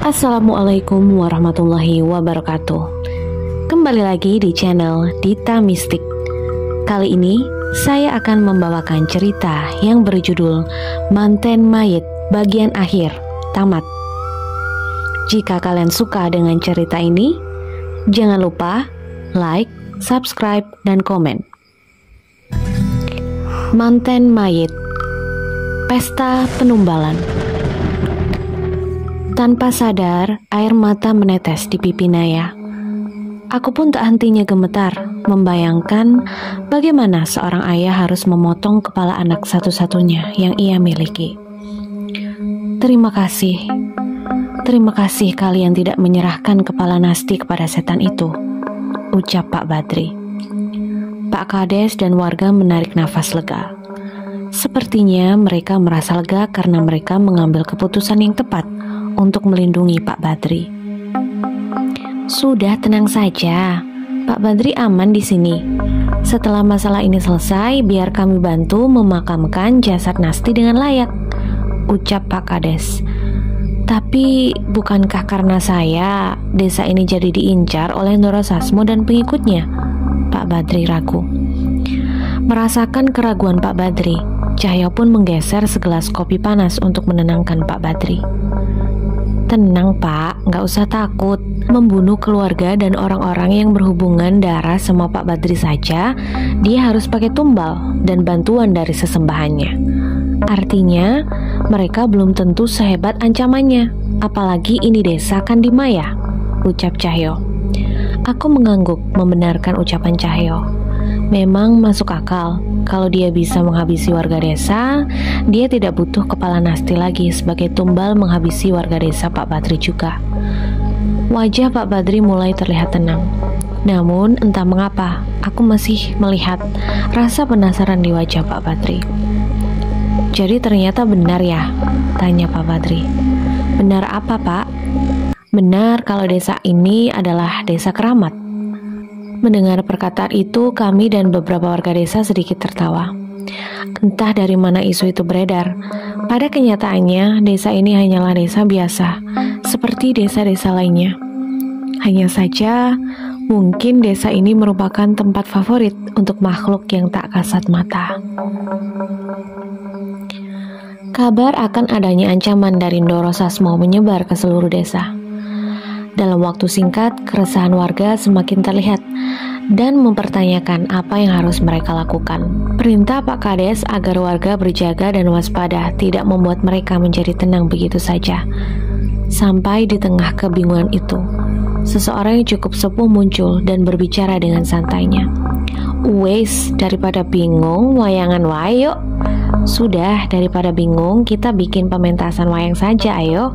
Assalamualaikum warahmatullahi wabarakatuh. Kembali lagi di channel Dita Mistik. Kali ini saya akan membawakan cerita yang berjudul Manten Mayit bagian akhir tamat. Jika kalian suka dengan cerita ini, jangan lupa like, subscribe, dan komen. Manten Mayit, pesta penumbalan. Tanpa sadar, air mata menetes di pipi Naya. Aku pun tak hentinya gemetar, membayangkan bagaimana seorang ayah harus memotong kepala anak satu-satunya yang ia miliki. Terima kasih kalian tidak menyerahkan kepala Nasti kepada setan itu, ucap Pak Badri. Pak Kades dan warga menarik nafas lega. Sepertinya mereka merasa lega karena mereka mengambil keputusan yang tepat untuk melindungi Pak Badri. Sudah, tenang saja. Pak Badri aman di sini. Setelah masalah ini selesai, biar kami bantu memakamkan jasad Nasti dengan layak, ucap Pak Kades. Tapi bukankah karena saya desa ini jadi diincar oleh Ndoro Sasmo dan pengikutnya? Pak Badri ragu. Merasakan keraguan Pak Badri, Cahyo pun menggeser segelas kopi panas untuk menenangkan Pak Badri. Tenang Pak, nggak usah takut. Membunuh keluarga dan orang-orang yang berhubungan darah sama Pak Badri saja, dia harus pakai tumbal dan bantuan dari sesembahannya. Artinya, mereka belum tentu sehebat ancamannya. Apalagi ini desa Kandimaya, ucap Cahyo. Aku mengangguk membenarkan ucapan Cahyo. Memang masuk akal. Kalau dia bisa menghabisi warga desa, dia tidak butuh kepala Nasti lagi sebagai tumbal menghabisi warga desa Pak Badri juga. Wajah Pak Badri mulai terlihat tenang. Namun entah mengapa, aku masih melihat rasa penasaran di wajah Pak Badri. Jadi ternyata benar ya? Tanya Pak Badri. Benar apa Pak? Benar kalau desa ini adalah desa keramat. Mendengar perkataan itu, kami dan beberapa warga desa sedikit tertawa. Entah dari mana isu itu beredar. Pada kenyataannya, desa ini hanyalah desa biasa, seperti desa-desa lainnya. Hanya saja, mungkin desa ini merupakan tempat favorit untuk makhluk yang tak kasat mata. Kabar akan adanya ancaman dari Ndoro Sasmo menyebar ke seluruh desa. Dalam waktu singkat, keresahan warga semakin terlihat dan mempertanyakan apa yang harus mereka lakukan. Perintah Pak Kades agar warga berjaga dan waspada tidak membuat mereka menjadi tenang begitu saja. Sampai di tengah kebingungan itu, seseorang yang cukup sepuh muncul dan berbicara dengan santainya. Wes, daripada bingung, wayangan wae yuk. Sudah, daripada bingung, kita bikin pementasan wayang saja, ayo.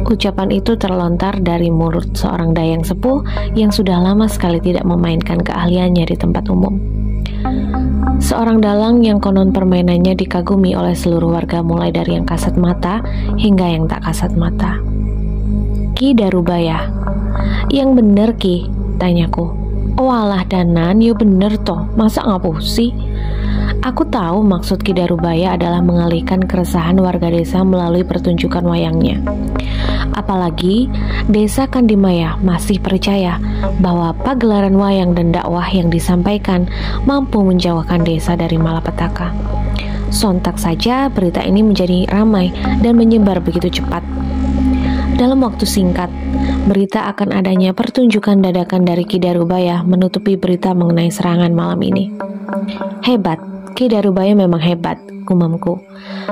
Ucapan itu terlontar dari mulut seorang dayang sepuh yang sudah lama sekali tidak memainkan keahliannya di tempat umum. Seorang dalang yang konon permainannya dikagumi oleh seluruh warga mulai dari yang kasat mata hingga yang tak kasat mata. Ki Darubaya. Yang bener Ki? Tanyaku. Oh alah Danan, yo bener toh, masa ngapusi? Aku tahu maksud Ki Darubaya adalah mengalihkan keresahan warga desa melalui pertunjukan wayangnya. Apalagi desa Kandimaya masih percaya bahwa pagelaran wayang dan dakwah yang disampaikan mampu menjauhkan desa dari malapetaka. Sontak saja berita ini menjadi ramai dan menyebar begitu cepat. Dalam waktu singkat, berita akan adanya pertunjukan dadakan dari Ki Darubaya menutupi berita mengenai serangan malam ini. Hebat, Ki Darubaya memang hebat, gumamku.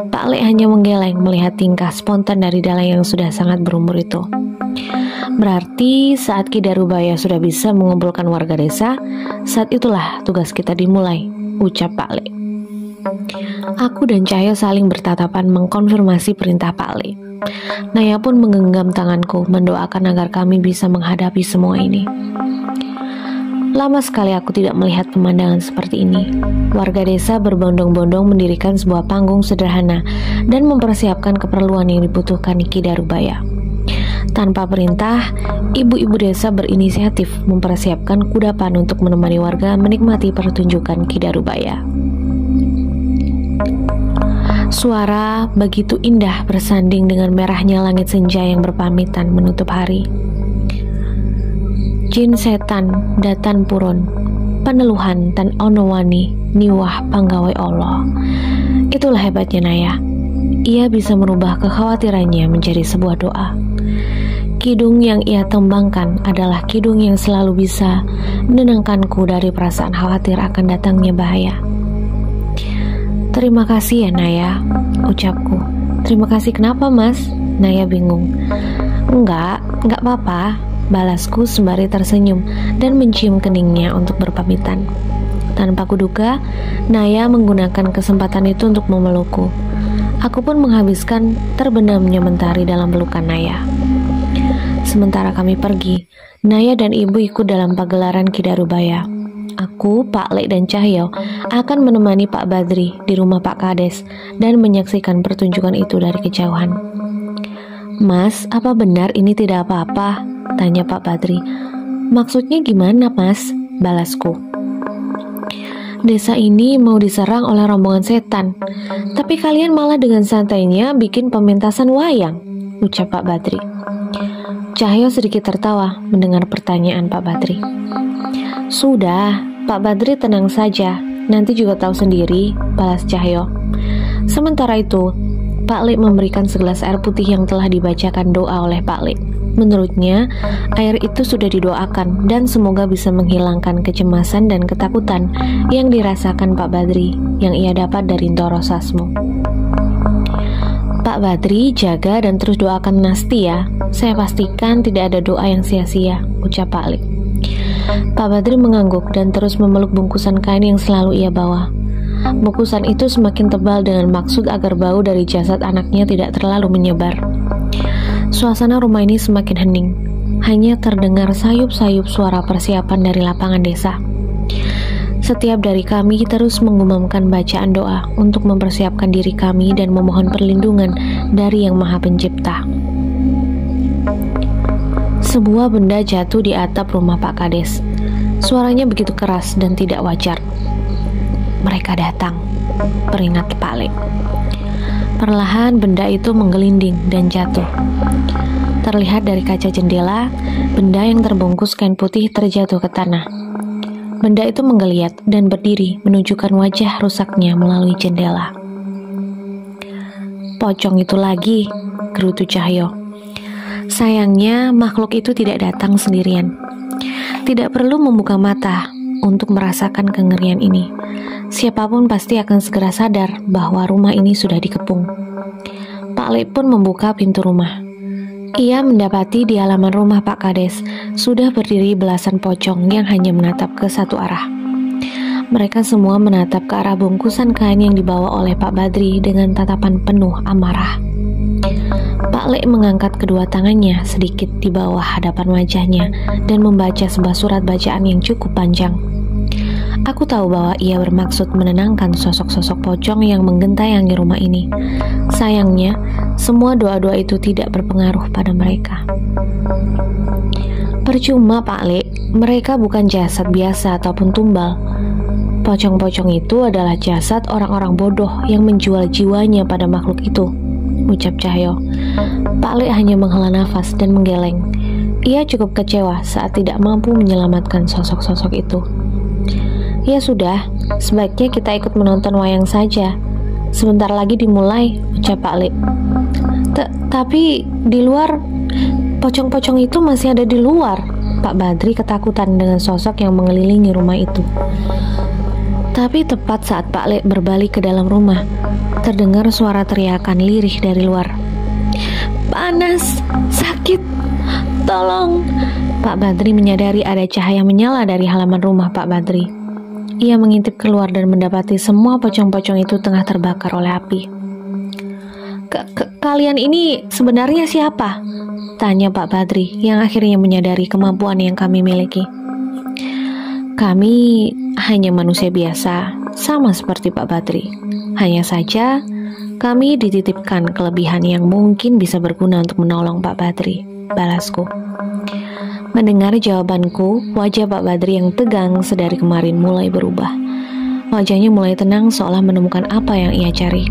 Pak Lek hanya menggeleng melihat tingkah spontan dari dalang yang sudah sangat berumur itu. Berarti saat Ki Darubaya sudah bisa mengumpulkan warga desa, saat itulah tugas kita dimulai, ucap Pak Lek. Aku dan Cahyo saling bertatapan mengkonfirmasi perintah Pak Lek. Naya pun menggenggam tanganku mendoakan agar kami bisa menghadapi semua ini. Lama sekali aku tidak melihat pemandangan seperti ini. Warga desa berbondong-bondong mendirikan sebuah panggung sederhana dan mempersiapkan keperluan yang dibutuhkan Ki Darubaya. Tanpa perintah, ibu-ibu desa berinisiatif mempersiapkan kudapan untuk menemani warga menikmati pertunjukan Ki Darubaya. Suara begitu indah bersanding dengan merahnya langit senja yang berpamitan menutup hari. Jin setan datan purun, peneluhan tan onowani niwah panggawai Allah. Itulah hebatnya Naya. Ia bisa merubah kekhawatirannya menjadi sebuah doa. Kidung yang ia tembangkan adalah kidung yang selalu bisa menenangkanku dari perasaan khawatir akan datangnya bahaya. Terima kasih ya Naya, ucapku. Terima kasih kenapa mas? Naya bingung. Enggak apa-apa, balasku sembari tersenyum dan mencium keningnya untuk berpamitan. Tanpa kuduga, Naya menggunakan kesempatan itu untuk memelukku. Aku pun menghabiskan terbenamnya mentari dalam pelukan Naya. Sementara kami pergi, Naya dan ibu ikut dalam pagelaran Kidarubaya. Aku, Pak Lek dan Cahyo akan menemani Pak Badri di rumah Pak Kades dan menyaksikan pertunjukan itu dari kejauhan. Mas, apa benar ini tidak apa-apa? Tanya Pak Badri. Maksudnya gimana mas? Balasku. Desa ini mau diserang oleh rombongan setan, tapi kalian malah dengan santainya bikin pementasan wayang, ucap Pak Badri. Cahyo sedikit tertawa mendengar pertanyaan Pak Badri. Sudah, Pak Badri tenang saja, nanti juga tahu sendiri, balas Cahyo. Sementara itu, Pak Lek memberikan segelas air putih yang telah dibacakan doa oleh Pak Lek. Menurutnya, air itu sudah didoakan dan semoga bisa menghilangkan kecemasan dan ketakutan yang dirasakan Pak Badri yang ia dapat dari Ndoro Sasmo. Pak Badri, jaga dan terus doakan Nasti ya. Saya pastikan tidak ada doa yang sia-sia, ucap Pak Lek. Pak Badri mengangguk dan terus memeluk bungkusan kain yang selalu ia bawa. Bungkusan itu semakin tebal dengan maksud agar bau dari jasad anaknya tidak terlalu menyebar. Suasana rumah ini semakin hening. Hanya terdengar sayup-sayup suara persiapan dari lapangan desa. Setiap dari kami terus mengumandangkan bacaan doa untuk mempersiapkan diri kami dan memohon perlindungan dari Yang Maha Pencipta. Sebuah benda jatuh di atap rumah Pak Kades. Suaranya begitu keras dan tidak wajar. Mereka datang, peringat Pak Lek. Perlahan benda itu menggelinding dan jatuh. Terlihat dari kaca jendela, benda yang terbungkus kain putih terjatuh ke tanah. Benda itu menggeliat dan berdiri menunjukkan wajah rusaknya melalui jendela. Pocong itu lagi, gerutu Cahyo. Sayangnya makhluk itu tidak datang sendirian. Tidak perlu membuka mata untuk merasakan kengerian ini. Siapapun pasti akan segera sadar bahwa rumah ini sudah dikepung. Pak Lek pun membuka pintu rumah. Ia mendapati di halaman rumah Pak Kades sudah berdiri belasan pocong yang hanya menatap ke satu arah. Mereka semua menatap ke arah bungkusan kain yang dibawa oleh Pak Badri dengan tatapan penuh amarah. Pak Lek mengangkat kedua tangannya sedikit di bawah hadapan wajahnya dan membaca sebuah surat bacaan yang cukup panjang. Aku tahu bahwa ia bermaksud menenangkan sosok-sosok pocong yang menggentayangi rumah ini. Sayangnya, semua doa-doa itu tidak berpengaruh pada mereka. Percuma Pak Lek, mereka bukan jasad biasa ataupun tumbal. Pocong-pocong itu adalah jasad orang-orang bodoh yang menjual jiwanya pada makhluk itu, ucap Cahyo. Pak Lek hanya menghela nafas dan menggeleng. Ia cukup kecewa saat tidak mampu menyelamatkan sosok-sosok itu. Ya sudah, sebaiknya kita ikut menonton wayang saja. Sebentar lagi dimulai, ucap Pak Lek. Tapi di luar, pocong-pocong itu masih ada di luar. Pak Badri ketakutan dengan sosok yang mengelilingi rumah itu. Tapi tepat saat Pak Lek berbalik ke dalam rumah, terdengar suara teriakan lirih dari luar. Panas, sakit, tolong. Pak Badri menyadari ada cahaya menyala dari halaman rumah Pak Badri. Ia mengintip keluar dan mendapati semua pocong-pocong itu tengah terbakar oleh api. Kalian ini sebenarnya siapa? Tanya Pak Badri yang akhirnya menyadari kemampuan yang kami miliki. Kami hanya manusia biasa, sama seperti Pak Badri. Hanya saja, kami dititipkan kelebihan yang mungkin bisa berguna untuk menolong Pak Badri, balasku. Mendengar jawabanku, wajah Pak Badri yang tegang sedari kemarin mulai berubah. Wajahnya mulai tenang seolah menemukan apa yang ia cari.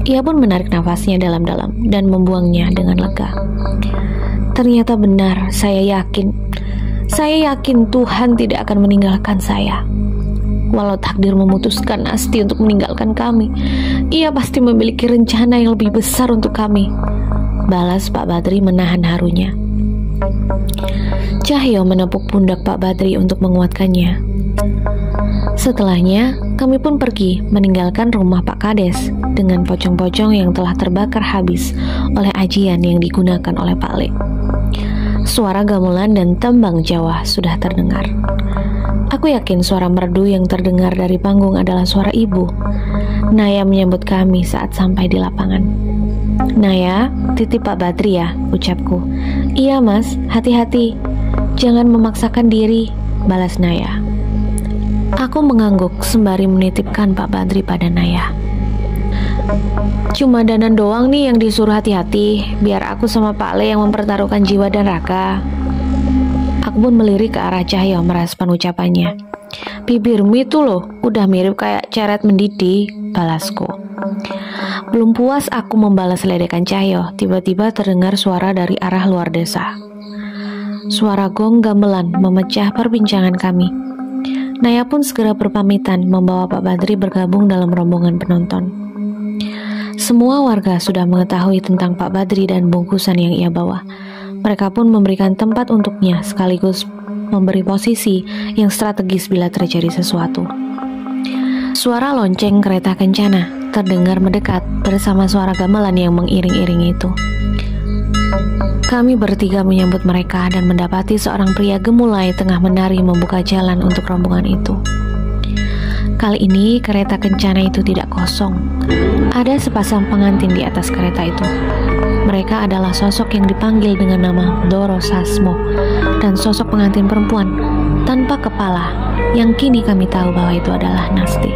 Ia pun menarik nafasnya dalam-dalam dan membuangnya dengan lega. Ternyata benar, saya yakin Tuhan tidak akan meninggalkan saya. Walau takdir memutuskan Nasti untuk meninggalkan kami, Ia pasti memiliki rencana yang lebih besar untuk kami, balas Pak Badri menahan harunya. Cahyo menepuk pundak Pak Badri untuk menguatkannya. Setelahnya, kami pun pergi meninggalkan rumah Pak Kades dengan pocong-pocong yang telah terbakar habis oleh ajian yang digunakan oleh Pak Le. Suara gamelan dan tembang Jawa sudah terdengar. Aku yakin suara merdu yang terdengar dari panggung adalah suara ibu. Naya menyambut kami saat sampai di lapangan. Naya, titip Pak Badri ya, ucapku. Iya mas, hati-hati. Jangan memaksakan diri, balas Naya. Aku mengangguk sembari menitipkan Pak Badri pada Naya. Cuma Danan doang nih yang disuruh hati-hati, biar aku sama Pak Le yang mempertaruhkan jiwa dan raga. Aku pun melirik ke arah Cahyo merespon ucapannya. Bibirmu itu loh, udah mirip kayak ceret mendidih, balasku. Belum puas aku membalas ledekan Cahyo, tiba-tiba terdengar suara dari arah luar desa. Suara gong gamelan memecah perbincangan kami. Naya pun segera berpamitan membawa Pak Badri bergabung dalam rombongan penonton. Semua warga sudah mengetahui tentang Pak Badri dan bungkusan yang ia bawa. Mereka pun memberikan tempat untuknya sekaligus memberi posisi yang strategis bila terjadi sesuatu. Suara lonceng kereta kencana terdengar mendekat bersama suara gamelan yang mengiring-iringi itu. Kami bertiga menyambut mereka dan mendapati seorang pria gemulai tengah menari membuka jalan untuk rombongan itu. Kali ini kereta kencana itu tidak kosong. Ada sepasang pengantin di atas kereta itu. Mereka adalah sosok yang dipanggil dengan nama Doro Sasmo dan sosok pengantin perempuan tanpa kepala yang kini kami tahu bahwa itu adalah Nasti.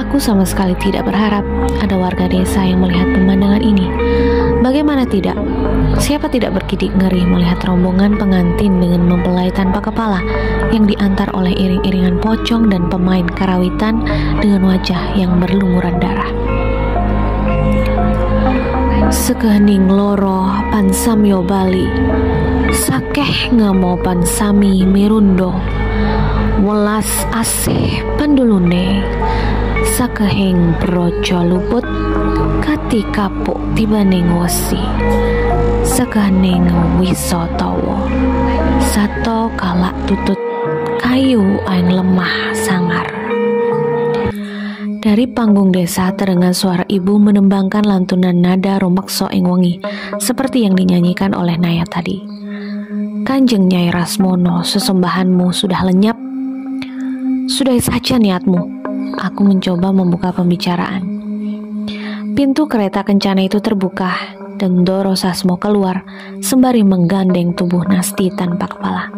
Aku sama sekali tidak berharap ada warga desa yang melihat pemandangan ini. Bagaimana tidak? Siapa tidak berkidik ngeri melihat rombongan pengantin dengan mempelai tanpa kepala yang diantar oleh iring-iringan pocong dan pemain karawitan dengan wajah yang berlumuran darah. Sekehening loro pansamyo Bali, sakeh ngamo pansami mirundo, welas asih pendulune, sakehing brojo luput, kati kapuk tibaning wesi, sekehening wisotowo, sato kalak tutut, kayu aing lemah sangar. Dari panggung desa terdengar suara ibu menembangkan lantunan nada rumekso ing wengi, seperti yang dinyanyikan oleh Naya tadi. Kanjeng Nyai Rasmono, sesembahanmu sudah lenyap. Sudah saja niatmu. Aku mencoba membuka pembicaraan. Pintu kereta kencana itu terbuka dan Doro Sasmo keluar sembari menggandeng tubuh Nasti tanpa kepala.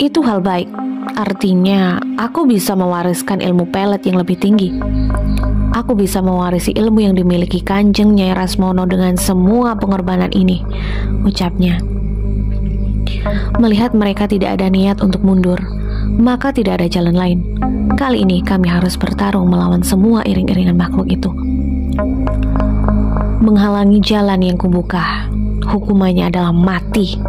Itu hal baik. Artinya, aku bisa mewariskan ilmu pelet yang lebih tinggi. Aku bisa mewarisi ilmu yang dimiliki Kanjeng Nyai Rasmono dengan semua pengorbanan ini, ucapnya. Melihat mereka tidak ada niat untuk mundur, maka tidak ada jalan lain. Kali ini kami harus bertarung melawan semua iring-iringan makhluk itu. Menghalangi jalan yang kubuka, hukumannya adalah mati.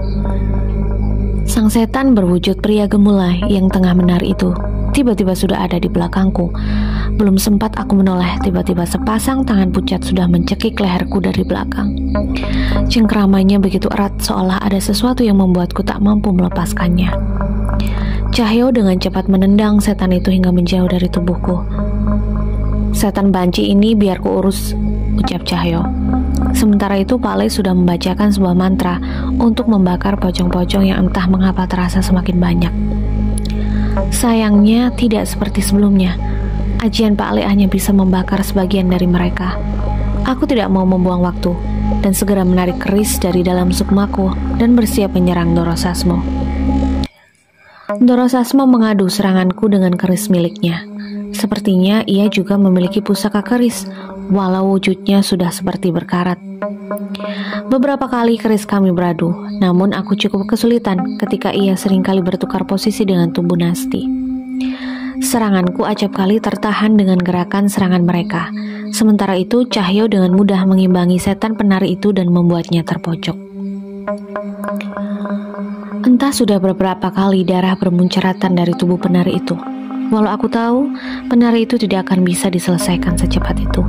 Sang setan berwujud pria gemulai yang tengah menari itu tiba-tiba sudah ada di belakangku. Belum sempat aku menoleh, tiba-tiba sepasang tangan pucat sudah mencekik leherku dari belakang. Cengkeramannya begitu erat seolah ada sesuatu yang membuatku tak mampu melepaskannya. Cahyo dengan cepat menendang setan itu hingga menjauh dari tubuhku. Setan banci ini biar ku urus, ucap Cahyo. Sementara itu Pak Le sudah membacakan sebuah mantra untuk membakar pocong-pocong yang entah mengapa terasa semakin banyak. Sayangnya tidak seperti sebelumnya. Ajian Pak Le hanya bisa membakar sebagian dari mereka. Aku tidak mau membuang waktu dan segera menarik keris dari dalam sukmaku dan bersiap menyerang Doro Sasmo. Doro Sasmo mengadu seranganku dengan keris miliknya. Sepertinya ia juga memiliki pusaka keris, walau wujudnya sudah seperti berkarat. Beberapa kali keris kami beradu, namun aku cukup kesulitan ketika ia seringkali bertukar posisi dengan tubuh Nasti. Seranganku acap kali tertahan dengan gerakan serangan mereka. Sementara itu, Cahyo dengan mudah mengimbangi setan penari itu dan membuatnya terpojok. Entah sudah beberapa kali darah bermunceratan dari tubuh penari itu. Walau aku tahu, penari itu tidak akan bisa diselesaikan secepat itu.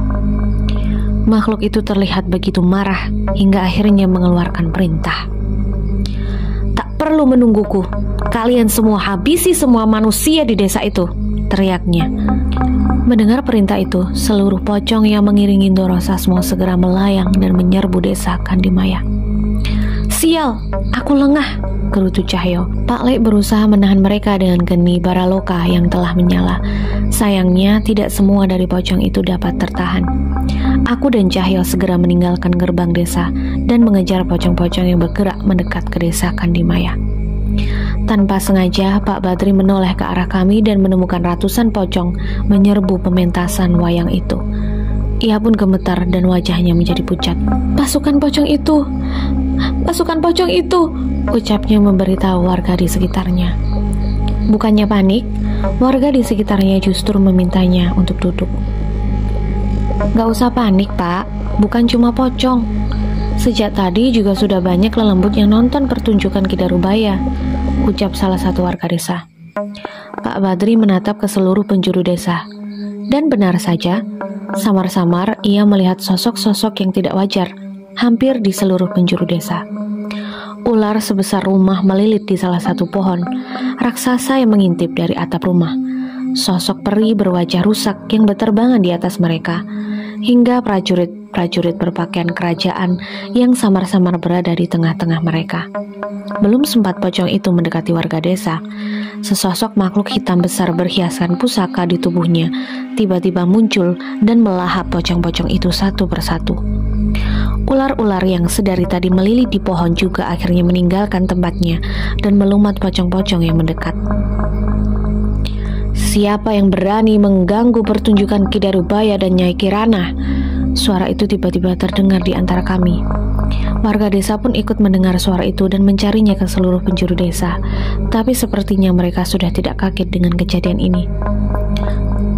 Makhluk itu terlihat begitu marah hingga akhirnya mengeluarkan perintah. "Tak perlu menungguku, kalian semua habisi semua manusia di desa itu," teriaknya. Mendengar perintah itu, seluruh pocong yang mengiringi Ndoro Sasmo segera melayang dan menyerbu desa Kandimaya. "Sial, aku lengah," gerutu Cahyo. Pak Lek berusaha menahan mereka dengan geni baraloka yang telah menyala. Sayangnya, tidak semua dari pocong itu dapat tertahan. Aku dan Cahyo segera meninggalkan gerbang desa dan mengejar pocong-pocong yang bergerak mendekat ke desa Kandimaya. Tanpa sengaja, Pak Badri menoleh ke arah kami dan menemukan ratusan pocong menyerbu pementasan wayang itu. Ia pun gemetar dan wajahnya menjadi pucat. Pasukan pocong itu! Pasukan pocong itu!" ucapnya memberitahu warga di sekitarnya. Bukannya panik, warga di sekitarnya justru memintanya untuk duduk. "Gak usah panik, Pak. Bukan cuma pocong. Sejak tadi juga sudah banyak lelembut yang nonton pertunjukan Kidarubaya," ucap salah satu warga desa. Pak Badri menatap ke seluruh penjuru desa. Dan benar saja, samar-samar ia melihat sosok-sosok yang tidak wajar hampir di seluruh penjuru desa. Ular sebesar rumah melilit di salah satu pohon, raksasa yang mengintip dari atap rumah, sosok peri berwajah rusak yang berterbangan di atas mereka, hingga prajurit berpakaian kerajaan yang samar-samar berada di tengah-tengah mereka. Belum sempat pocong itu mendekati warga desa, sesosok makhluk hitam besar berhiaskan pusaka di tubuhnya tiba-tiba muncul dan melahap pocong-pocong itu satu persatu. Ular-ular yang sedari tadi melilit di pohon juga akhirnya meninggalkan tempatnya dan melumat pocong-pocong yang mendekat. "Siapa yang berani mengganggu pertunjukan Kidarubaya dan Nyai Kirana?" Suara itu tiba-tiba terdengar di antara kami. Warga desa pun ikut mendengar suara itu dan mencarinya ke seluruh penjuru desa. Tapi sepertinya mereka sudah tidak kaget dengan kejadian ini.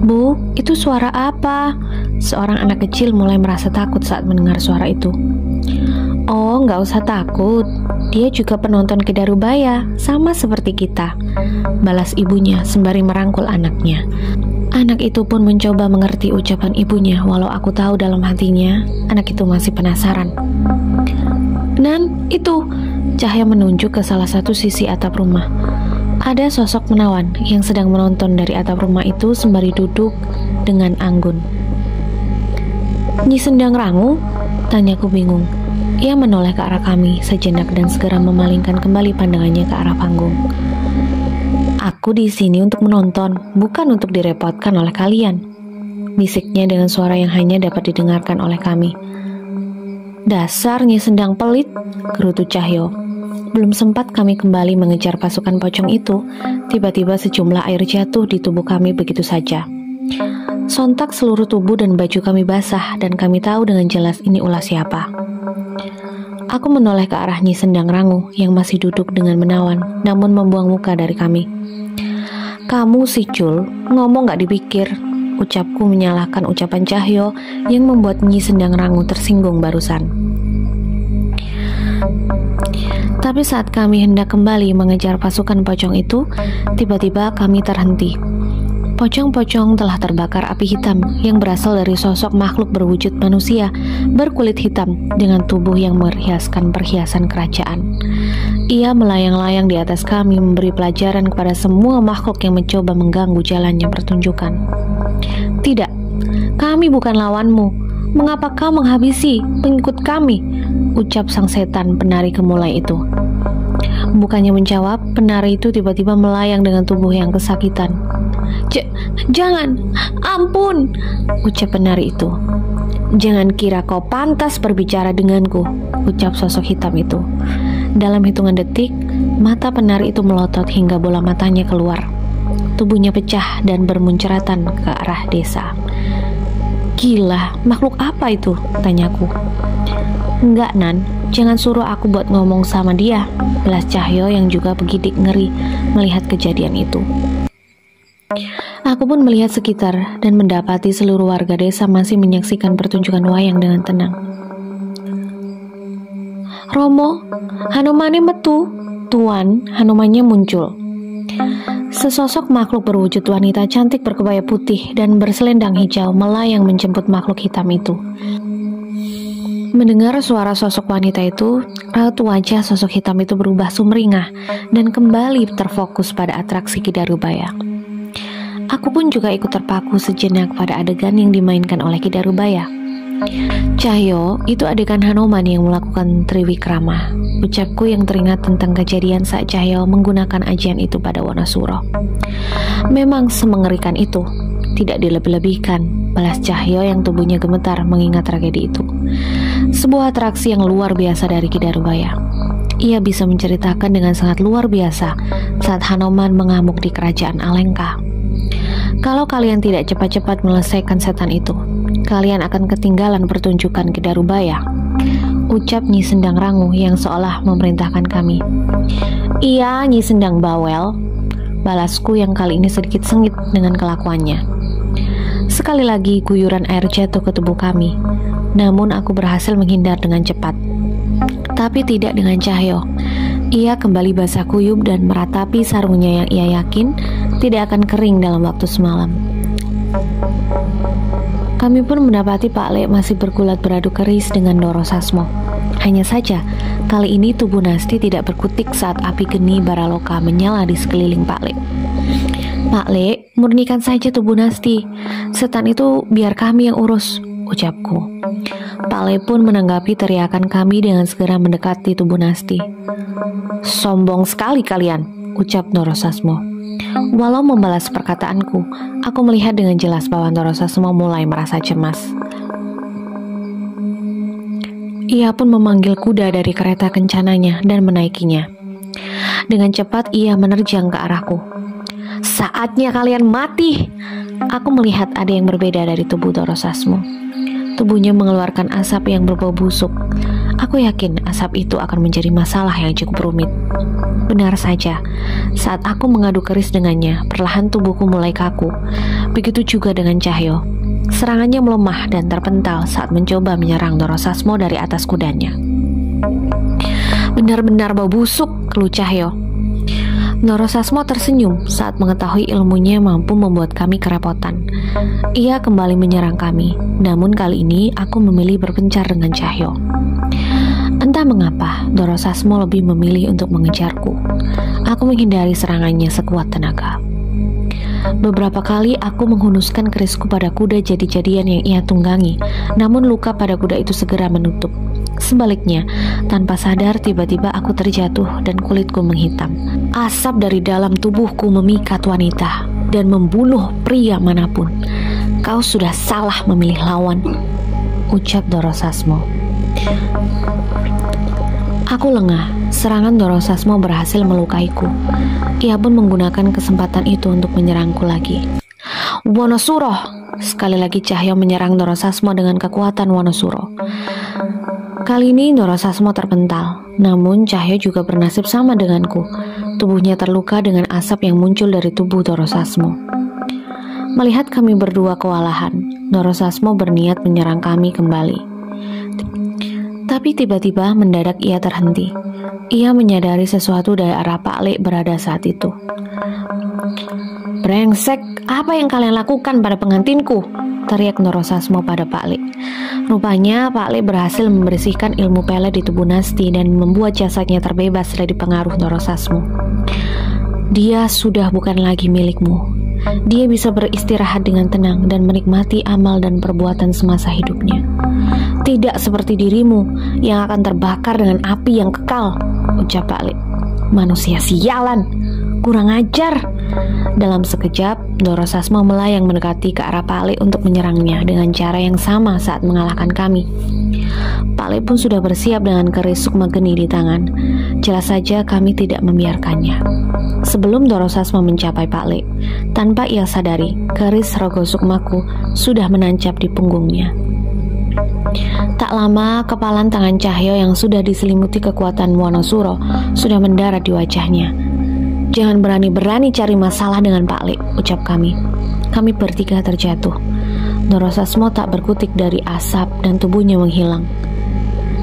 "Bu, itu suara apa?" Seorang anak kecil mulai merasa takut saat mendengar suara itu. "Oh, nggak usah takut. Dia juga penonton Kidarubaya, sama seperti kita," balas ibunya sembari merangkul anaknya. Anak itu pun mencoba mengerti ucapan ibunya, walau aku tahu dalam hatinya anak itu masih penasaran. "Nan, itu!" Cahaya menunjuk ke salah satu sisi atap rumah. Ada sosok menawan yang sedang menonton dari atap rumah itu sembari duduk dengan anggun. "Nyi Sendang Rangu?" tanyaku bingung. Ia menoleh ke arah kami sejenak dan segera memalingkan kembali pandangannya ke arah panggung. "Aku di sini untuk menonton, bukan untuk direpotkan oleh kalian," bisiknya dengan suara yang hanya dapat didengarkan oleh kami. "Dasar Nyi Sendang pelit," gerutu Cahyo. Belum sempat kami kembali mengejar pasukan pocong itu, tiba-tiba sejumlah air jatuh di tubuh kami begitu saja. Sontak seluruh tubuh dan baju kami basah dan kami tahu dengan jelas ini ulah siapa. Aku menoleh ke arah Nyi Sendang Rangu yang masih duduk dengan menawan namun membuang muka dari kami. "Kamu si Cul, ngomong gak dipikir," ucapku menyalahkan ucapan Cahyo yang membuat Nyi Sendang Rangu tersinggung barusan. Tapi saat kami hendak kembali mengejar pasukan pocong itu, tiba-tiba kami terhenti. Pocong-pocong telah terbakar api hitam yang berasal dari sosok makhluk berwujud manusia berkulit hitam dengan tubuh yang berhiaskan perhiasan kerajaan. Ia melayang-layang di atas kami memberi pelajaran kepada semua makhluk yang mencoba mengganggu jalannya pertunjukan. "Tidak, kami bukan lawanmu. Mengapa kau menghabisi pengikut kami?" ucap sang setan penari kemulai itu. Bukannya menjawab, penari itu tiba-tiba melayang dengan tubuh yang kesakitan. Jangan, ampun," ucap penari itu. "Jangan kira kau pantas berbicara denganku," ucap sosok hitam itu. Dalam hitungan detik, mata penari itu melotot hingga bola matanya keluar. Tubuhnya pecah dan bermunceratan ke arah desa. "Gila, makhluk apa itu?" tanyaku. "Enggak, Nan, jangan suruh aku buat ngomong sama dia," balas Cahyo yang juga begidik ngeri melihat kejadian itu. Aku pun melihat sekitar dan mendapati seluruh warga desa masih menyaksikan pertunjukan wayang dengan tenang. Romo, Hanomane metu. Tuan, Hanomannya muncul. Sesosok makhluk berwujud wanita cantik berkebaya putih dan berselendang hijau melayang menjemput makhluk hitam itu. Mendengar suara sosok wanita itu, raut wajah sosok hitam itu berubah sumringah dan kembali terfokus pada atraksi Kidarubaya. Aku pun juga ikut terpaku sejenak pada adegan yang dimainkan oleh Kidarubaya. Cahyo, itu adegan Hanoman yang melakukan Triwikrama. Ucapku yang teringat tentang kejadian saat Cahyo menggunakan ajian itu pada Wanasuro. Memang semengerikan itu, tidak dilebih-lebihkan, balas Cahyo yang tubuhnya gemetar mengingat tragedi itu. Sebuah atraksi yang luar biasa dari Kidarubaya. Ia bisa menceritakan dengan sangat luar biasa saat Hanoman mengamuk di kerajaan Alengka. Kalau kalian tidak cepat-cepat menyelesaikan setan itu, kalian akan ketinggalan pertunjukan Kidarubaya, ucap Nyi Sendang Rangu yang seolah memerintahkan kami. Iya, Nyi Sendang Bawel, balasku yang kali ini sedikit sengit dengan kelakuannya. Sekali lagi guyuran air jatuh ke tubuh kami, namun aku berhasil menghindar dengan cepat. Tapi tidak dengan Cahyo. Ia kembali basah kuyup dan meratapi sarungnya yang ia yakin tidak akan kering dalam waktu semalam. Kami pun mendapati Pak Lek masih bergulat beradu keris dengan Ndoro Sasmo. Hanya saja, kali ini tubuh Nasti tidak berkutik saat api geni Baraloka menyala di sekeliling Pak Lek. Pak Lek, murnikan saja tubuh Nasti. Setan itu biar kami yang urus, ucapku. Pak Lek pun menanggapi teriakan kami dengan segera mendekati tubuh Nasti. Sombong sekali kalian, ucap Ndoro Sasmo. Walau membalas perkataanku, aku melihat dengan jelas bahwa Ndoro Sasmo mulai merasa cemas. Ia pun memanggil kuda dari kereta kencananya dan menaikinya. Dengan cepat ia menerjang ke arahku. Saatnya kalian mati. Aku melihat ada yang berbeda dari tubuh Ndoro Sasmo. Tubuhnya mengeluarkan asap yang berbau busuk. Aku yakin asap itu akan menjadi masalah yang cukup rumit. Benar saja, saat aku mengadu keris dengannya, perlahan tubuhku mulai kaku. Begitu juga dengan Cahyo. Serangannya melemah dan terpental saat mencoba menyerang Ndoro Sasmo dari atas kudanya. Benar-benar bau busuk, keluh Cahyo. Ndoro Sasmo tersenyum saat mengetahui ilmunya mampu membuat kami kerepotan. Ia kembali menyerang kami, namun kali ini aku memilih berpencar dengan Cahyo. Entah mengapa, Ndoro Sasmo lebih memilih untuk mengejarku. Aku menghindari serangannya sekuat tenaga. Beberapa kali aku menghunuskan kerisku pada kuda jadi-jadian yang ia tunggangi, namun luka pada kuda itu segera menutup. Sebaliknya, tanpa sadar tiba-tiba aku terjatuh dan kulitku menghitam. Asap dari dalam tubuhku memikat wanita dan membunuh pria manapun. Kau sudah salah memilih lawan, ucap Ndoro Sasmo. Aku lengah. Serangan Ndoro Sasmo berhasil melukaiku. Ia pun menggunakan kesempatan itu untuk menyerangku lagi. Wonosuro! Sekali lagi Cahyo menyerang Ndoro Sasmo dengan kekuatan Wonosuro. Kali ini Ndoro Sasmo terpental, namun Cahyo juga bernasib sama denganku. Tubuhnya terluka dengan asap yang muncul dari tubuh Ndoro Sasmo. Melihat kami berdua kewalahan, Ndoro Sasmo berniat menyerang kami kembali. Tapi tiba-tiba mendadak ia terhenti. Ia menyadari sesuatu dari arah Pak Lek berada saat itu. Brengsek, apa yang kalian lakukan pada pengantinku? Teriak Ndoro Sasmo pada Pak Lek. Rupanya Pak Lek berhasil membersihkan ilmu pelet di tubuh Nasti dan membuat jasadnya terbebas dari pengaruh Ndoro Sasmo. Dia sudah bukan lagi milikmu. Dia bisa beristirahat dengan tenang dan menikmati amal dan perbuatan semasa hidupnya. Tidak seperti dirimu yang akan terbakar dengan api yang kekal, ucap Pak Lek. Manusia sialan, kurang ajar. Dalam sekejap, Ndoro Sasmo melayang mendekati ke arah Pak Lek untuk menyerangnya dengan cara yang sama saat mengalahkan kami. Pak Lek pun sudah bersiap dengan keris sukma geni di tangan. Jelas saja kami tidak membiarkannya. Sebelum Ndoro Sasmo mencapai Pak Lek, tanpa ia sadari, keris rogo sukmaku sudah menancap di punggungnya. Tak lama, kepalan tangan Cahyo yang sudah diselimuti kekuatan Wonosuro sudah mendarat di wajahnya. Jangan berani-berani cari masalah dengan Pak Lek, ucap kami. kami bertiga terjatuh. Norosasmo tak berkutik dari asap dan tubuhnya menghilang.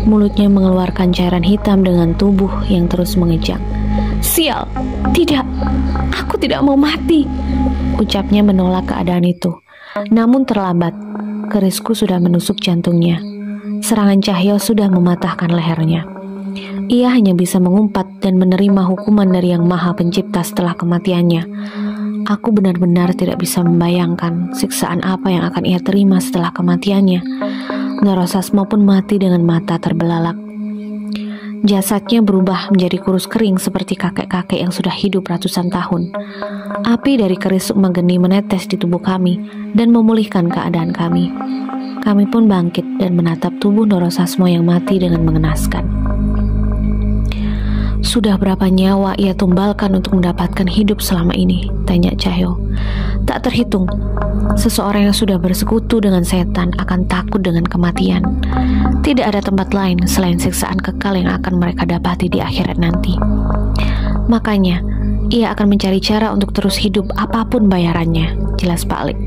Mulutnya mengeluarkan cairan hitam dengan tubuh yang terus mengejang. "Sial, tidak, aku tidak mau mati," ucapnya menolak keadaan itu. Namun terlambat, kerisku sudah menusuk jantungnya. Serangan cahaya sudah mematahkan lehernya. Ia hanya bisa mengumpat dan menerima hukuman dari Yang Maha Pencipta setelah kematiannya. Aku benar-benar tidak bisa membayangkan siksaan apa yang akan ia terima setelah kematiannya. Norosasmo pun mati dengan mata terbelalak. Jasadnya berubah menjadi kurus kering seperti kakek-kakek yang sudah hidup ratusan tahun. Api dari keris Sukmageni menetes di tubuh kami dan memulihkan keadaan kami. Kami pun bangkit dan menatap tubuh Norosasmo yang mati dengan mengenaskan. "Sudah berapa nyawa ia tumbalkan untuk mendapatkan hidup selama ini?" tanya Cahyo. "Tak terhitung. Seseorang yang sudah bersekutu dengan setan akan takut dengan kematian. Tidak ada tempat lain selain siksaan kekal yang akan mereka dapati di akhirat nanti. Makanya, ia akan mencari cara untuk terus hidup apapun bayarannya," jelas Pak Lik.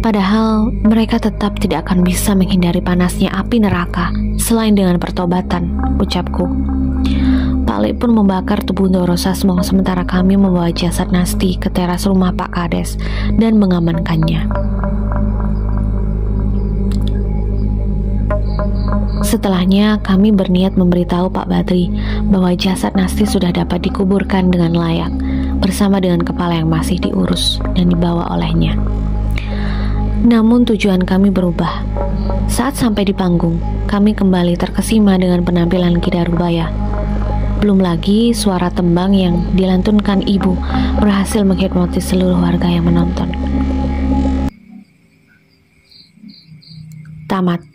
"Padahal mereka tetap tidak akan bisa menghindari panasnya api neraka selain dengan pertobatan," ucapku. Pak Lik pun membakar tubuh Norosasmo sementara kami membawa jasad Nasti ke teras rumah Pak Kades dan mengamankannya. Setelahnya kami berniat memberitahu Pak Badri bahwa jasad Nasti sudah dapat dikuburkan dengan layak bersama dengan kepala yang masih diurus dan dibawa olehnya. Namun tujuan kami berubah. Saat sampai di panggung, kami kembali terkesima dengan penampilan Ki Darubaya. Belum lagi suara tembang yang dilantunkan ibu berhasil menghipnotis seluruh warga yang menonton. Tamat.